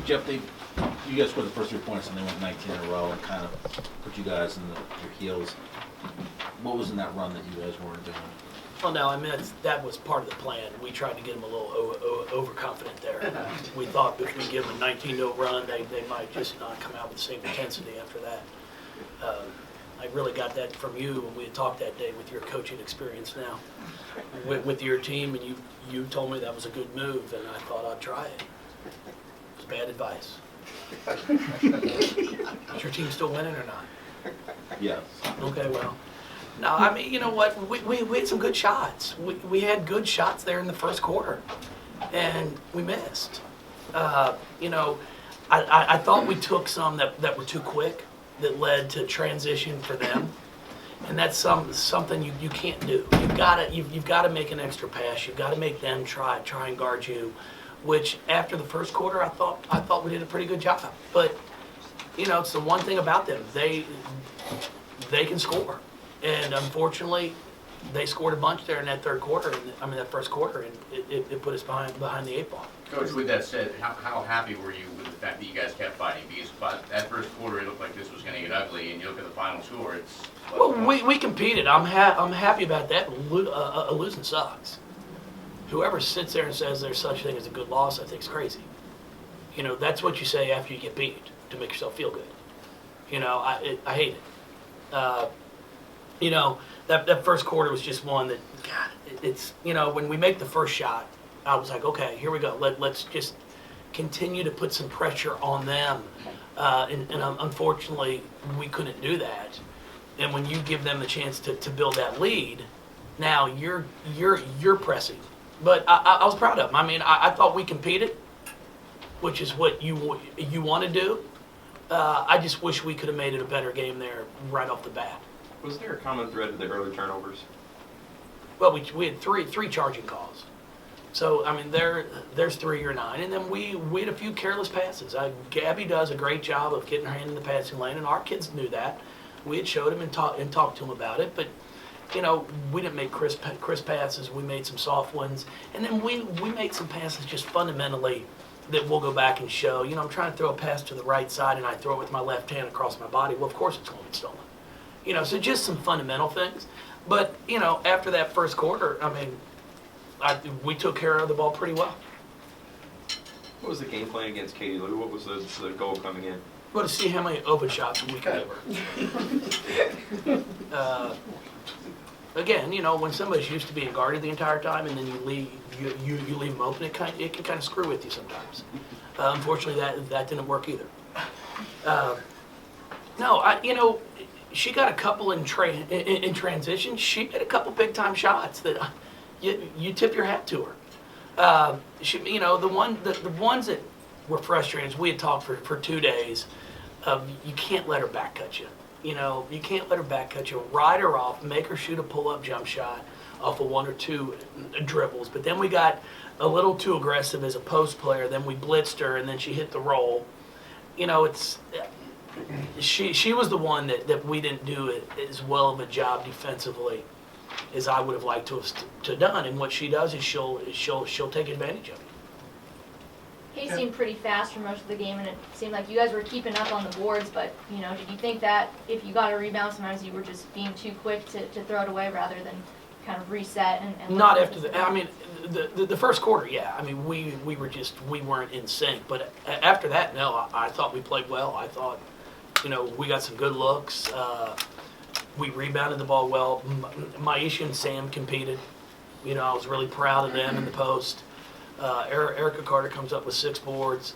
Jeff, you guys scored the first 3 points and they went 19 in a row and kind of put you guys in your heels. What was in that run that you guys weren't doing? Well, no, I mean, that was part of the plan. We tried to get them a little overconfident there. We thought if we give them a 19-0 run, they might just not come out with the same intensity after that. I really got that from you when we had talked that day with your coaching experience now with your team, and you told me that was a good move, and I thought I'd try it. It was bad advice. Is your team still winning or not? Yes. Okay, well. No, I mean, you know what? We had some good shots. We had good shots there in the first quarter, and we missed. You know, I thought we took some that were too quick, that led to transition for them, and that's something you can't do. You've got to make an extra pass. You've got to make them try and guard you, which after the first quarter I thought we did a pretty good job. But you know, it's the one thing about them, they can score. And unfortunately, they scored a bunch there in that third quarter, that first quarter, and it put us behind the 8 ball. Coach, with that said, how happy were you with the fact that you guys kept fighting? Because by that first quarter, it looked like this was going to get ugly, and you look at the final score, it's... Well, we competed. I'm happy about that. Losing sucks. Whoever sits there and says there's such a thing as a good loss, I think is crazy. You know, that's what you say after you get beat to make yourself feel good. You know, I hate it. You know, that first quarter was just one that, God, it's, you know, when we make the first shot, I was like, okay, here we go. Let's just continue to put some pressure on them. And unfortunately, we couldn't do that. And when you give them the chance to build that lead, now you're pressing. But I was proud of them. I mean, I thought we competed, which is what you want to do. I just wish we could have made it a better game there right off the bat. Was there a common thread to the early turnovers? Well, we had three charging calls. So, I mean, there's 3 or 9. And then we had a few careless passes. Gabby does a great job of getting her hand in the passing lane, and our kids knew that. We had showed them and talked to them about it. But, you know, we didn't make crisp passes. We made some soft ones. And then we made some passes just fundamentally that we'll go back and show. You know, I'm trying to throw a pass to the right side, and I throw it with my left hand across my body. Well, of course it's going to be stolen. You know, so just some fundamental things. But, you know, after that first quarter, I mean, we took care of the ball pretty well. What was the game plan against Katie Lou? What was the goal coming in? Well, to see how many open shots we could give her. Again, you know, when somebody's used to being guarded the entire time and then you leave them open, it can kind of screw with you sometimes. Unfortunately, that didn't work either. No, you know, she got a couple in transition. She made a couple big time shots that you tip your hat to her. You know, the ones that were frustrating is we had talked for 2 days of you can't let her back cut you. You know, you can't let her back cut you. Ride her off, make her shoot a pull-up jump shot off of 1 or 2 dribbles. But then we got a little too aggressive as a post player. Then we blitzed her, and then she hit the roll. You know, it's... She was the one that we didn't do as well of a job defensively as I would have liked to have done. And what she does is she'll take advantage of it. He seemed pretty fast for most of the game, and it seemed like you guys were keeping up on the boards. But you know, did you think that if you got a rebound, sometimes you were just being too quick to throw it away rather than kind of reset and not after the? I mean, the first quarter, yeah. I mean, we weren't in sync. But after that, no. I thought we played well. I thought, you know, we got some good looks. We rebounded the ball well. Maisha and Sam competed. You know, I was really proud of them in the post. Erica Carter comes up with 6 boards.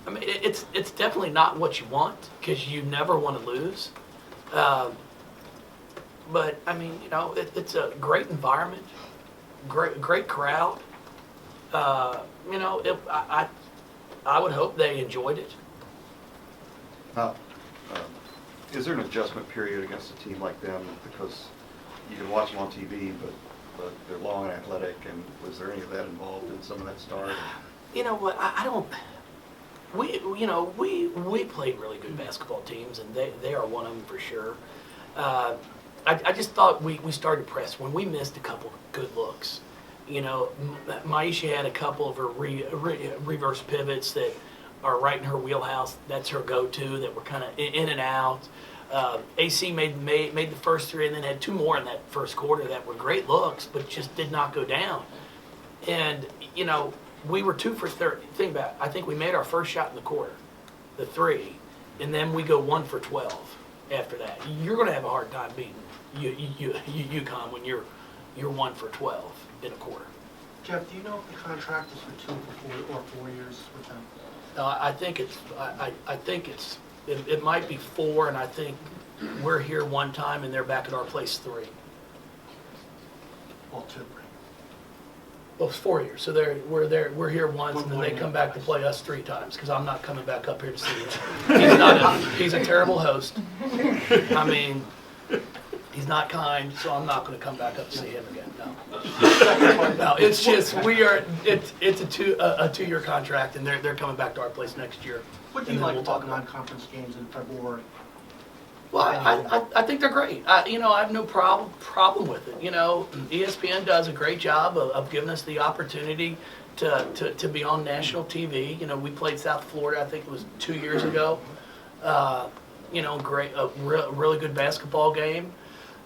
I mean, it's definitely not what you want because you never want to lose. But I mean, you know, it's a great environment, great crowd. You know, I would hope they enjoyed it. Is there an adjustment period against a team like them? Because you can watch them on TV, but they're long and athletic, and was there any of that involved in some of that start? You know what? I don't. We played really good basketball teams, and they are one of them for sure. I just thought we started to press when we missed a couple good looks. You know, Maisha had a couple of her reverse pivots that are right in her wheelhouse. That's her go-to, that we're kind of in and out. AC made the first 3 and then had 2 more in that first quarter that were great looks, but just did not go down. And, you know, we were 2 for 30. Think about it. I think we made our first shot in the quarter, the 3, and then we go 1 for 12 after that. You're going to have a hard time beating UConn when you're 1 for 12 in a quarter. Jeff, do you know if the contract is for 2 or 4 years with them? No, I think it might be 4, and I think we're here 1 time and they're back at our place 3. Well, 2. Well, it's 4 years, so we're here once, and then they come back to play us 3 times, because I'm not coming back up here to see him. He's a terrible host. I mean, he's not kind, so I'm not going to come back up to see him again. No, it's just it's a 2-year contract, and they're coming back to our place next year. What do you like about non-conference games in February? Well, I think they're great. I have no problem with it. You know, ESPN does a great job of giving us the opportunity to be on national TV. You know, we played South Florida, I think it was 2 years ago. You know, really good basketball game.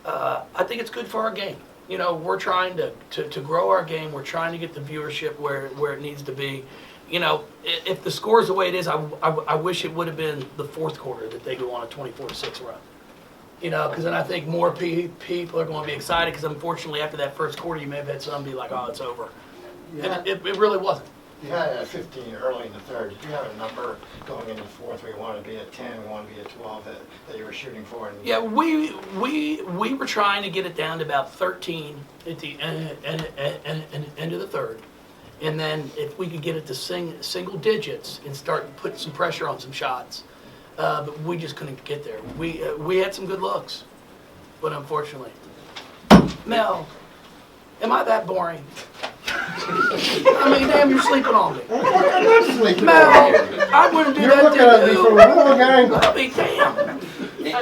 I think it's good for our game. You know, we're trying to grow our game. We're trying to get the viewership where it needs to be. You know, if the score is the way it is, I wish it would have been the 4th quarter that they go on a 24-6 run. You know, because then I think more people are going to be excited, because unfortunately after that first quarter you may have had some be like, oh, it's over. Yeah. It really wasn't. You had a 15 early in the 3rd. Did you have a number going into the 4th where you wanted to be at 10, wanted to be at 12 that you were shooting for? Yeah, we were trying to get it down to about 13 at the end of the 3rd. And then if we could get it to single digits and start putting some pressure on some shots, but we just couldn't get there. We had some good looks, but unfortunately. Mel, am I that boring? I mean, damn, you're sleeping on me. I'm not sleeping Mel, on you. I'm going to do You're that looking at me to from you. a little gang. I mean, damn.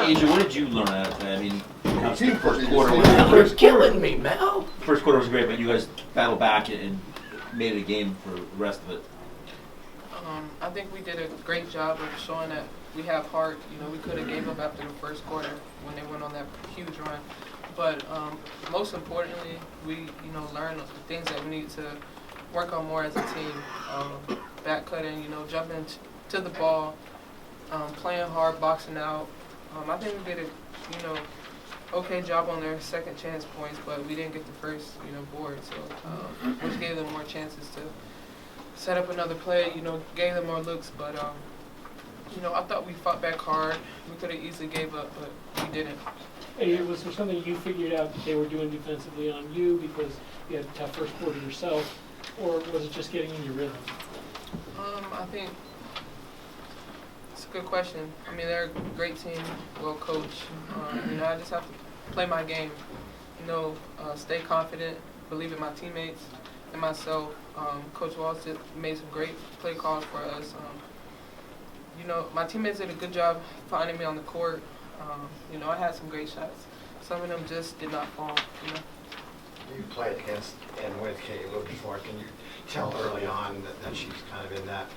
Angel, what did you learn out of that? I mean, obviously the first You're quarter You're was killing me, Mel. first quarter was great, but you guys battled back and made it a game for the rest of it. I think we did a great job of showing that we have heart. You know, we could have gave up after the first quarter when they went on that huge run. But most importantly, we learned the things that we need to work on more as a team. Back cutting, jumping to the ball, playing hard, boxing out. I think we did a okay job on their second chance points, but we didn't get the first board, so which gave them more chances to set up another play. Gave them more looks, but I thought we fought back hard. We could have easily gave up, but we didn't. Hey, was there something you figured out that they were doing defensively on you because you had a tough first quarter yourself, or was it just getting in your rhythm? I think it's a good question. I mean, they're a great team, well coached. I just have to play my game. Stay confident, believe in my teammates and myself. Coach Walsh made some great play calls for us. My teammates did a good job finding me on the court. I had some great shots. Some of them just did not fall. You played against and with Katie Lou before. Can you tell early on that she's kind of in that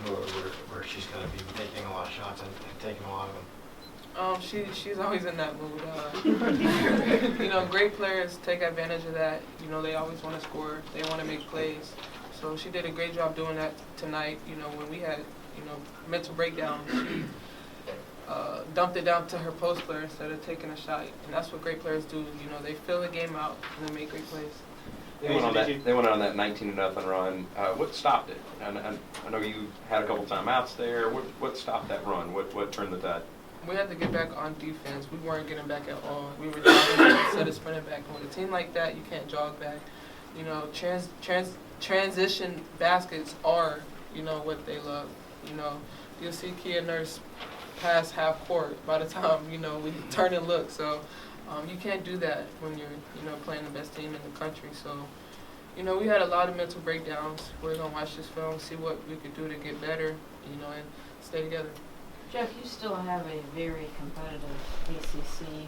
mode where she's going to be making a lot of shots and taking a lot of them? She's always in that mood. Great players take advantage of that. They always want to score. They want to make plays. So she did a great job doing that tonight. When we had, mental breakdown, she dumped it down to her post player instead of taking a shot. And that's what great players do. They fill the game out and they make great plays. They went on that 19-0 run. What stopped it? I know you had a couple timeouts there. What stopped that run? What turned the tide? We had to get back on defense. We weren't getting back at all. We were jogging instead of sprinting back. And with a team like that, you can't jog back. Transition baskets are, what they love. You'll see Kia Nurse pass half court by the time, we turn and look. So you can't do that when you're, playing the best team in the country. So, we had a lot of mental breakdowns. We're going to watch this film, see what we could do to get better, and stay together. Jeff, you still have a very competitive ACC,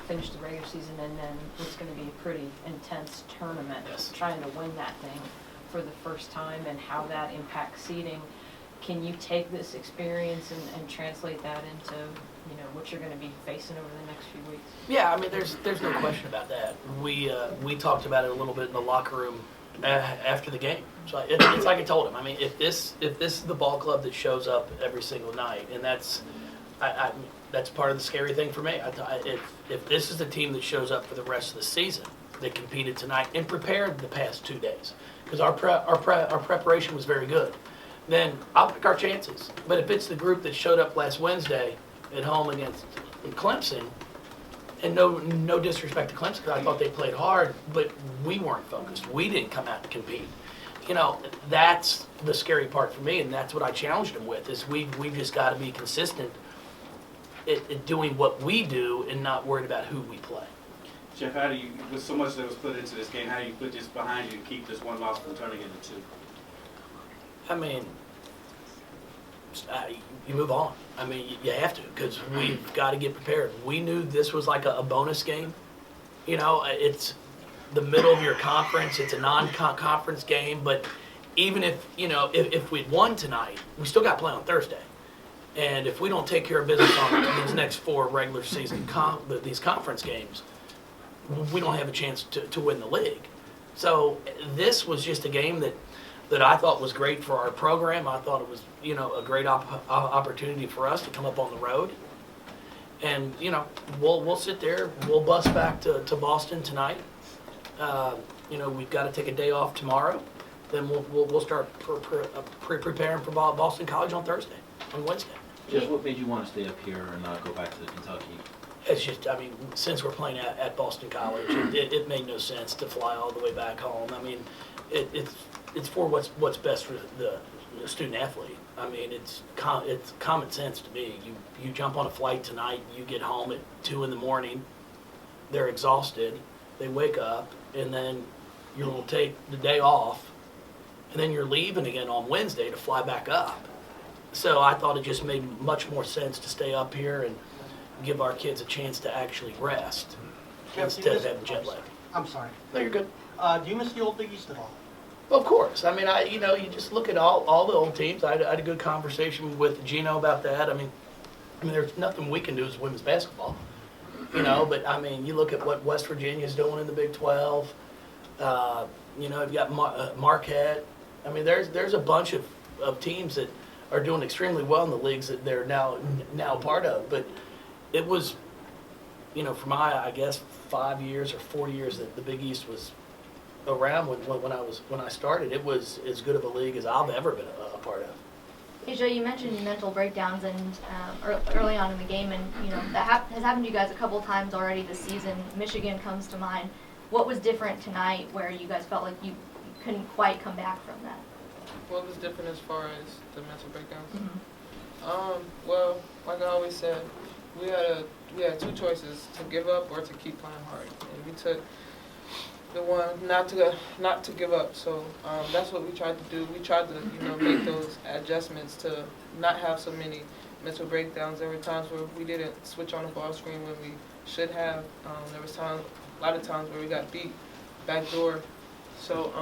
finish the regular season, and then it's going to be a pretty intense tournament. Yes. Trying to win that thing for the first time and how that impacts seeding. can you take this experience and translate that into, what you're gonna be facing over the next few weeks? Yeah, I mean, there's no question about that. We talked about it a little bit in the locker room after the game. So it's like I told him. I mean, if this is the ball club that shows up every single night, and that's part of the scary thing for me. If this is the team that shows up for the rest of the season, that competed tonight and prepared the past 2 days, because our preparation was very good, then I'll pick our chances. But if it's the group that showed up last Wednesday at home against Clemson, and no disrespect to Clemson, because I thought they played hard, but we weren't focused. We didn't come out to compete. That's the scary part for me, and that's what I challenged them with, is we've just got to be consistent at doing what we do and not worried about who we play. Jeff, how do you, with so much that was put into this game, how do you put this behind you and keep this one loss from turning into 2? I mean, you move on. I mean, you have to, because we've got to get prepared. We knew this was like a bonus game. It's the middle of your conference. It's a non-conference game, but even if we'd won tonight, we still got to play on Thursday. And if we don't take care of business on these next 4 regular season these conference games, we don't have a chance to win the league. So this was just a game that I thought was great for our program. I thought it was, a great opportunity for us to come up on the road. And, we'll sit there, we'll bus back to Boston tonight. We've got to take a day off tomorrow. Then we'll start preparing for Boston College on Wednesday. Jeff, what made you want to stay up here and not go back to Kentucky? It's just, I mean, since we're playing at Boston College, it made no sense to fly all the way back home. I mean, it's for what's best for the student athlete. I mean, it's common sense to me. You jump on a flight tonight, you get home at 2 in the morning, they're exhausted, they wake up, and then you're going to take the day off, and then you're leaving again on Wednesday to fly back up. So I thought it just made much more sense to stay up here and give our kids a chance to actually rest instead of having jet lag. I'm sorry. No, you're good. Do you miss the old Big East at all? Well, of course. I mean, you just look at all the old teams. I had a good conversation with Gino about that. I mean, there's nothing we can do as women's basketball, But I mean, you look at what West Virginia's doing in the Big 12. You've got Marquette. I mean, there's a bunch of teams that are doing extremely well in the leagues that they're now part of. But it was, for my, I guess, 5 years or 4 years that the Big East was around when I started, it was as good of a league as I've ever been a part of. Hey Joe, you mentioned mental breakdowns and early on in the game, and that has happened to you guys a couple times already this season. Michigan comes to mind. What was different tonight where you guys felt like you couldn't quite come back from that? What was different as far as the mental breakdowns? Mm-hmm. Well, like I always said, we had 2 choices: to give up or to keep playing hard, and we took the one not to give up. So that's what we tried to do. We tried to make those adjustments to not have so many mental breakdowns. There were times where we didn't switch on the ball screen when we should have. There was a lot of times where we got beat backdoor. So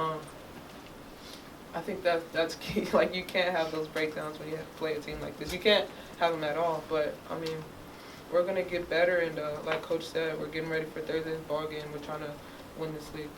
I think that's key. Like, you can't have those breakdowns when you have to play a team like this. You can't have them at all. But I mean, we're gonna get better, and like Coach said, we're getting ready for Thursday's ball game. We're trying to win this league.